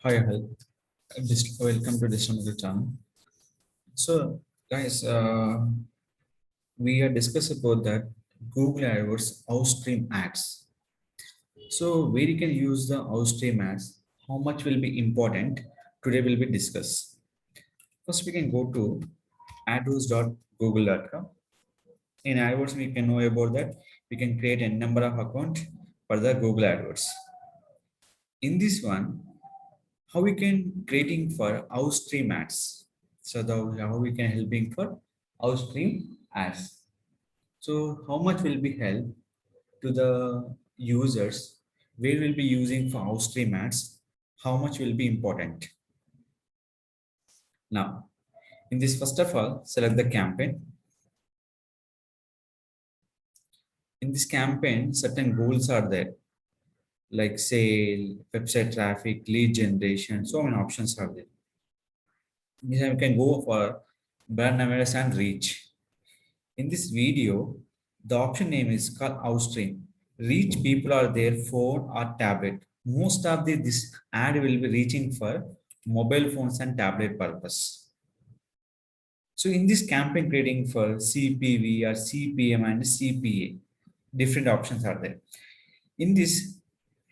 Hi, hi. Welcome to Digital channel. So, guys, we are discussing about that Google AdWords outstream ads. So, where you can use the outstream ads, how much will be important? Today will be discussed. First, we can go to adwords.google.com. In AdWords, we can know about that. We can create a number of account for the Google AdWords. In this one, how we can creating for outstream ads. So the how we can helping for outstream ads. So how much will be help to the users? Where will be using for outstream ads? How much will be important? Now, in this first of all, select the campaign. In this campaign, certain goals are there, like sale, website traffic, lead generation. So many options are there. We can go for brand awareness and reach. In this video, the option name is called outstream. Reach people are their phone or tablet. Most of this ad will be reaching for mobile phones and tablet purpose. So in this campaign creating for CPV or CPM and CPA, different options are there. In this,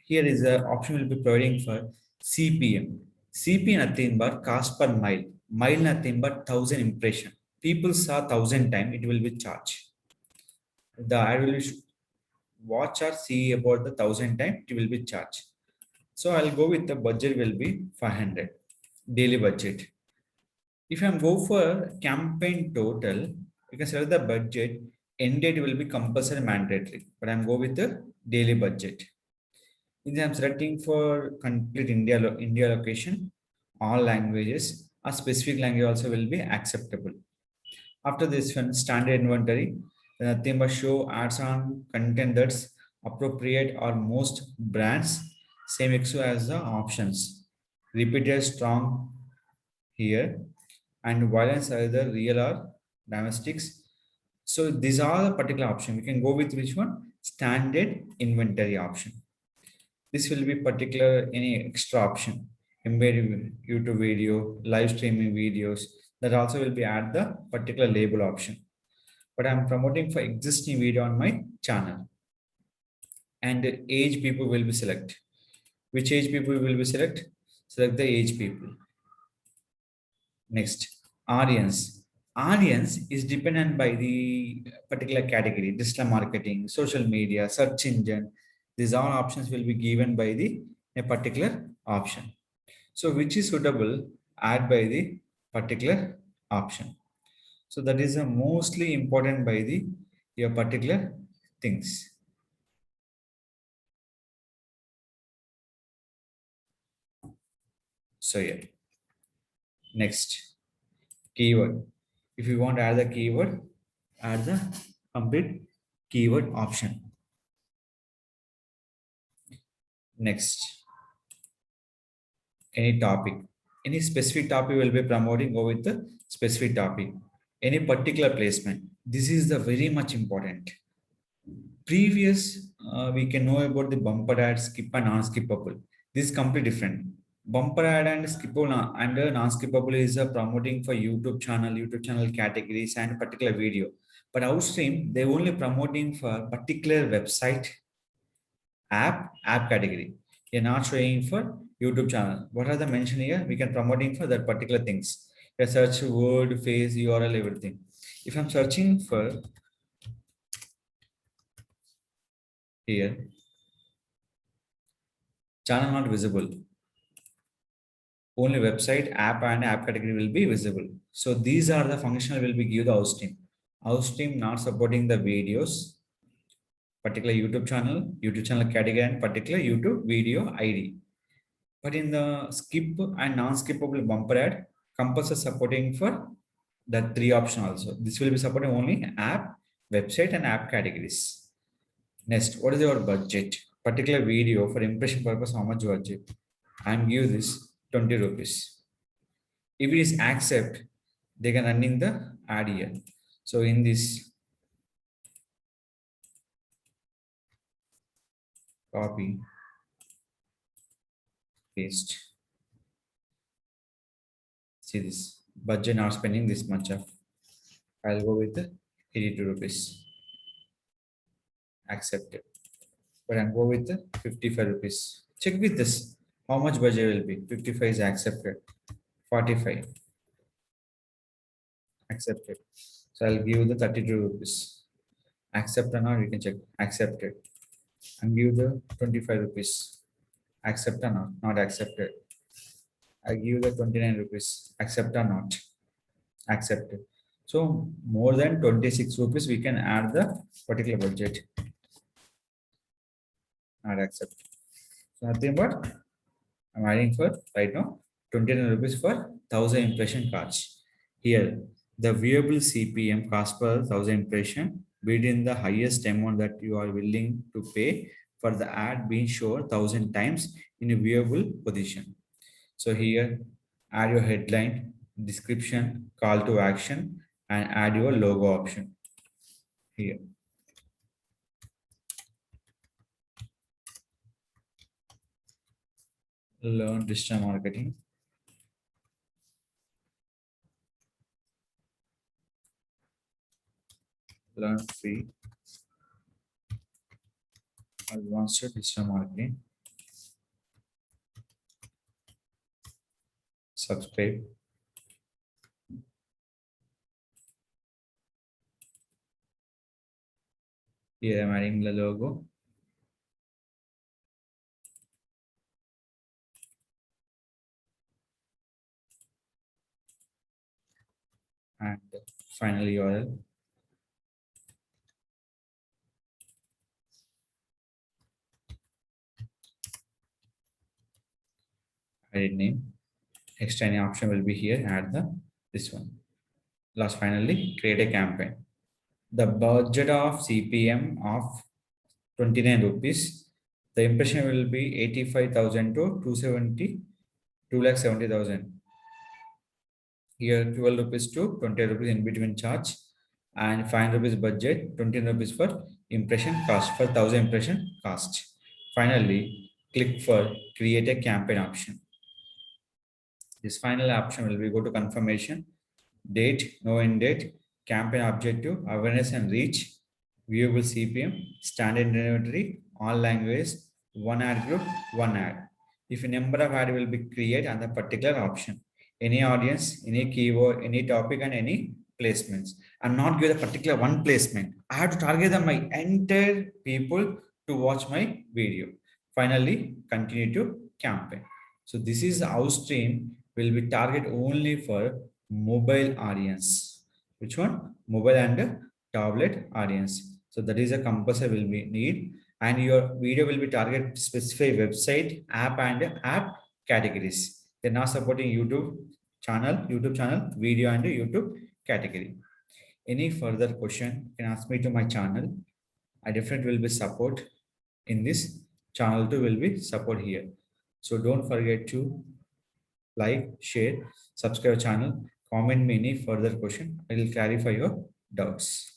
here is the option will be providing for CPM. CPM nothing but cost per mile. Mile nothing but 1,000 impression. People saw 1,000 times, it will be charged. The ad will watch or see about the 1,000 times, it will be charged. So I'll go with the budget will be 500 daily budget. If I'm go for campaign total, you can select the budget. End date will be compulsory mandatory, but I'm go with the daily budget. Then I'm selecting for complete India location, all languages. A specific language also will be acceptable. After this one, standard inventory, nothing but show ads on content that's appropriate or most brands, same exo as the options. Repeated strong here and violence either real or domestics. So these are the particular option. We can go with which one? Standard inventory option. This will be particular any extra option. Embedded YouTube video, live streaming videos, that also will be add the particular label option. But I'm promoting for existing video on my channel. And the age people will be select. Which age people will be select? Select the age people. Next, audience. Audience is dependent by the particular category, digital marketing, social media, search engine. These all options will be given by the a particular option. So which is suitable, add by the particular option. So that is a mostly important by the your particular things. So yeah. Next, keyword. If you want to add the keyword, add the complete keyword option. Next, any topic. Any specific topic will be promoting, go with the specific topic. Any particular placement. This is the very much important. Previous, we can know about the bumper ad, skip and non-skippable. This is completely different. Bumper ad and skippable and non-skippable is promoting for YouTube channel categories and particular video. But outstream, they only promoting for particular website, app category. You're not showing for YouTube channel. What are the mention here? We can promoting for that particular things. You search word, face, URL, everything. If I'm searching for here, channel not visible. Only website, app and app category will be visible. So these are the functional will be give the outstream. Outstream not supporting the videos, particular YouTube channel category and particular YouTube video ID. But in the skip and non-skippable bumper ad, compulsory supporting for the three option also. This will be supporting only app, website and app categories. Next, what is your budget? Particular video for impression purpose, how much budget? I'm give this 20 rupees. If it is accept, they can running the ad here. So in this, copy, paste. See this budget not spending this much of. I'll go with the 82 rupees. Accept it. But I'll go with the 55 rupees. Check with this. How much budget will be? 55 is accepted. 45 accepted. So I'll give the 32 rupees. Accept or not, you can check. Accepted. And give the 25 rupees. Accept or not, not accepted. I give the 29 rupees. Accept or not, accepted. So more than 26 rupees, we can add the particular budget. Not accept. So nothing but I'm adding for right now 29 rupees for 1000 impression cards. Here, the viewable CPM cost per 1000 impression within the highest amount that you are willing to pay for the ad being shown 1000 times in a viewable position. So here, add your headline, description, call to action, and add your logo option here. Learn digital marketing. Learn free advanced digital marketing. Subscribe. Here I'm adding the logo. And finally URL. Edit name. Extra any option will be here. Add the this one. Last finally create a campaign. The budget of CPM of 29 rupees. The impression will be 85,000 to 270, 2,70,000. Here 12 rupees to 20 rupees in between charge and 5 rupees budget, 20 rupees for impression cost for 1000 impression cost. Finally, click for create a campaign option. This final option will be go to confirmation, date, no end date, campaign objective, awareness and reach, viewable CPM, standard inventory, all language, one ad group, one ad. If a number of ad will be created on the particular option, any audience, any keyword, any topic, and any placements. I'm not give a particular one placement. I have to target them my entire people to watch my video. Finally, continue to campaign. So this is outstream will be target only for mobile audience. Which one? Mobile and tablet audience. So that is a compulsory will be need, and your video will be target specific website, app, and app categories. They're not supporting YouTube channel, video, and YouTube category. Any further question, you can ask me to my channel. I definitely will be support in this channel too will be support here. So don't forget to like, share, subscribe channel, comment me any further question. I will clarify your doubts.